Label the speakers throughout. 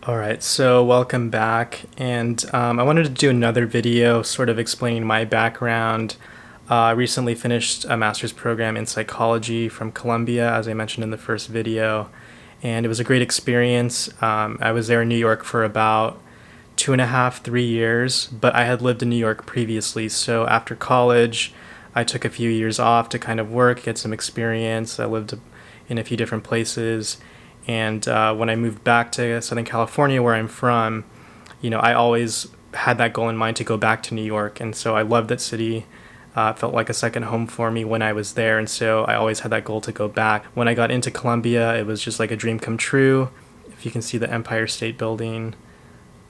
Speaker 1: All right, so welcome back. And I wanted to do another video sort of explaining my background. I recently finished a master's program in psychology from Columbia, as I mentioned in the first video. And it was a great experience. I was there in New York for about 2.5, 3 years, but I had lived in New York previously. So after college, I took a few years off to kind of work, get some experience. I lived in a few different places. And when I moved back to Southern California, where I'm from, I always had that goal in mind to go back to New York. And so I loved that city. It felt like a second home for me when I was there. And so I always had that goal to go back. When I got into Columbia, it was just like a dream come true. If you can see the Empire State Building.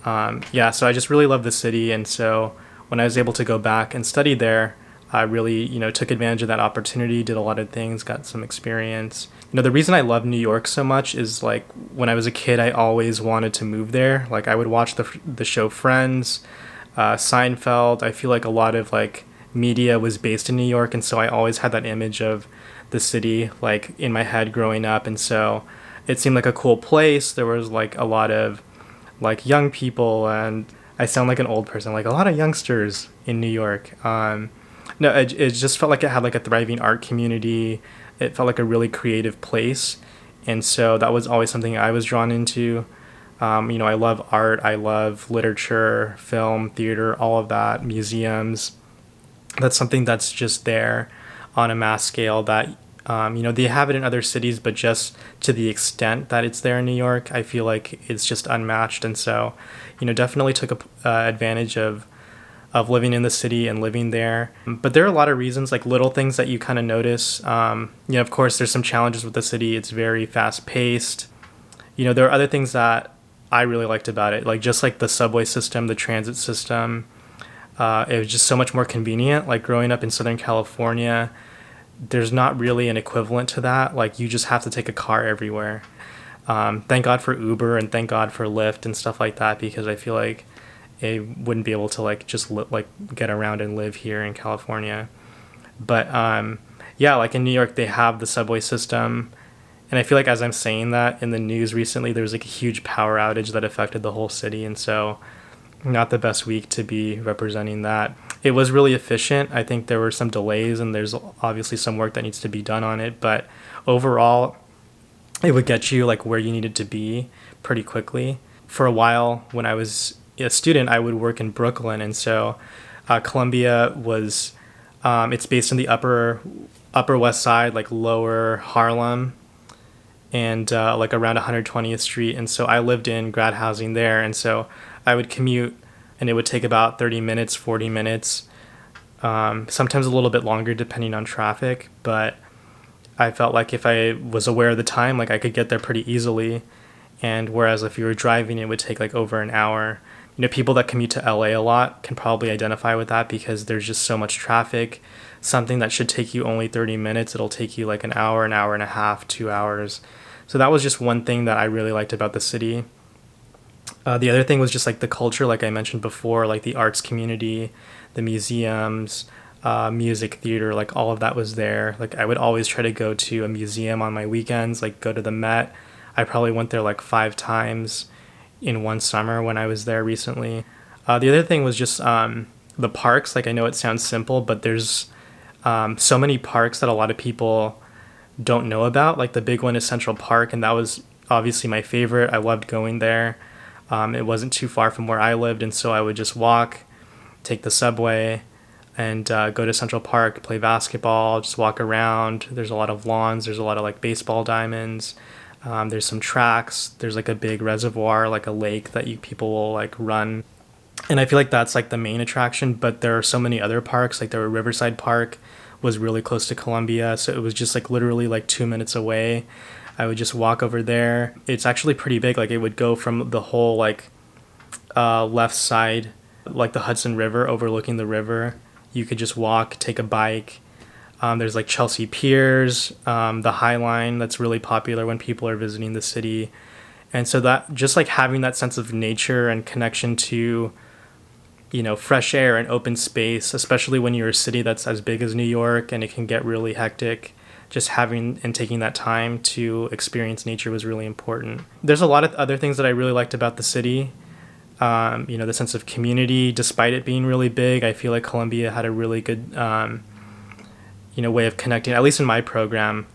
Speaker 1: So I just really love the city. And so when I was able to go back and study there, I really, took advantage of that opportunity, did a lot of things, got some experience. The reason I love New York so much is like when I was a kid, I always wanted to move there. Like I would watch the show Friends, Seinfeld. I feel like a lot of like media was based in New York, and so I always had that image of the city like in my head growing up, and so it seemed like a cool place. There was like a lot of like young people, and I sound like an old person, like a lot of youngsters in New York. No, it just felt like it had like a thriving art community. It felt like a really creative place. And so that was always something I was drawn into. I love art. I love literature, film, theater, all of that, museums. That's something that's just there on a mass scale that, they have it in other cities, but just to the extent that it's there in New York, I feel like it's just unmatched. And so, definitely took advantage of living in the city and living there. But there are a lot of reasons, like little things that you kind of notice. Of course, there's some challenges with the city. It's very fast paced. There are other things that I really liked about it, like just like the subway system, the transit system. It was just so much more convenient. Like growing up in Southern California, there's not really an equivalent to that. Like you just have to take a car everywhere. Thank God for Uber and thank God for Lyft and stuff like that, because I feel like I wouldn't be able to like just get around and live here in California. But like in New York, they have the subway system. And I feel like as I'm saying that in the news recently, there was like a huge power outage that affected the whole city. And so not the best week to be representing that. It was really efficient. I think there were some delays and there's obviously some work that needs to be done on it. But overall, it would get you like where you needed to be pretty quickly. For a while, when I was a student, I would work in Brooklyn, and so Columbia was it's based on the upper West Side, like lower Harlem, and like around 120th Street. And so I lived in grad housing there, and so I would commute, and it would take about 30 minutes, 40 minutes, sometimes a little bit longer depending on traffic. But I felt like if I was aware of the time, like I could get there pretty easily. And whereas if you were driving, it would take like over an hour. People that commute to LA a lot can probably identify with that because there's just so much traffic. Something that should take you only 30 minutes, it'll take you like an hour and a half, 2 hours. So that was just one thing that I really liked about the city. The other thing was just like the culture, like I mentioned before, like the arts community, the museums, music, theater, like all of that was there. Like I would always try to go to a museum on my weekends, like go to the Met. I probably went there like 5 times in one summer when I was there recently. The other thing was just the parks. Like I know it sounds simple, but there's so many parks that a lot of people don't know about. Like the big one is Central Park, and that was obviously my favorite. I loved going there. It wasn't too far from where I lived, and so I would just walk, take the subway, and go to Central Park, play basketball, just walk around. There's a lot of lawns. There's a lot of like baseball diamonds. There's some tracks. There's like a big reservoir, like a lake that people will like run. And I feel like that's like the main attraction, but there are so many other parks. Like there were Riverside Park was really close to Columbia. So it was just like literally like 2 minutes away. I would just walk over there. It's actually pretty big. Like it would go from the whole like left side, like the Hudson River overlooking the river. You could just walk, take a bike. There's like Chelsea Piers, the High Line that's really popular when people are visiting the city. And so that just like having that sense of nature and connection to, fresh air and open space, especially when you're a city that's as big as New York and it can get really hectic. just having and taking that time to experience nature was really important. There's a lot of other things that I really liked about the city. The sense of community, despite it being really big, I feel like Columbia had a really good, way of connecting, at least in my program,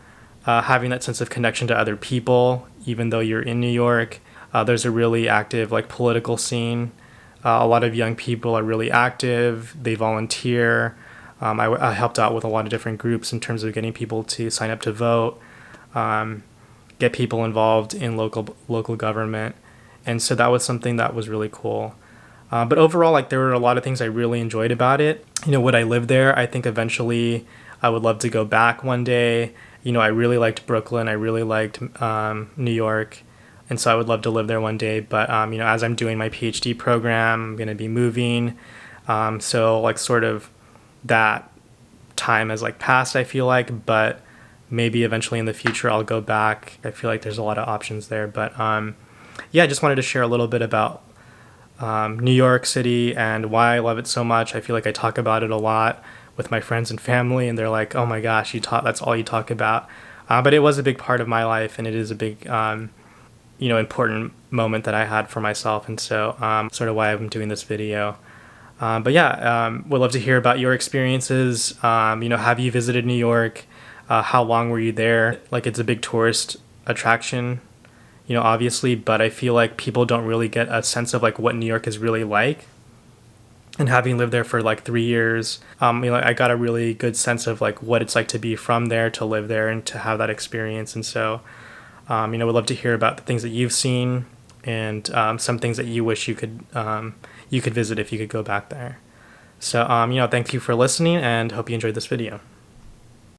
Speaker 1: having that sense of connection to other people, even though you're in New York. There's a really active political scene. A lot of young people are really active. They volunteer. I helped out with a lot of different groups in terms of getting people to sign up to vote, get people involved in local government. And so that was something that was really cool. But overall, there were a lot of things I really enjoyed about it. Would I live there? I think eventually I would love to go back one day. I really liked Brooklyn. I really liked New York. And so I would love to live there one day. But, as I'm doing my PhD program, I'm going to be moving. So sort of that time has passed, I feel like. But maybe eventually in the future I'll go back. I feel like there's a lot of options there. But I just wanted to share a little bit about New York City and why I love it so much. I feel like I talk about it a lot with my friends and family, and they're like, "Oh my gosh, that's all you talk about." But it was a big part of my life, and it is a big, important moment that I had for myself, and so sort of why I'm doing this video. Would love to hear about your experiences. Have you visited New York? How long were you there? It's a big tourist attraction, obviously, but I feel like people don't really get a sense of what New York is really like. And having lived there for 3 years, I got a really good sense of what it's like to be from there, to live there, and to have that experience. And so, would love to hear about the things that you've seen and some things that you wish you could visit if you could go back there. So, thank you for listening, and hope you enjoyed this video.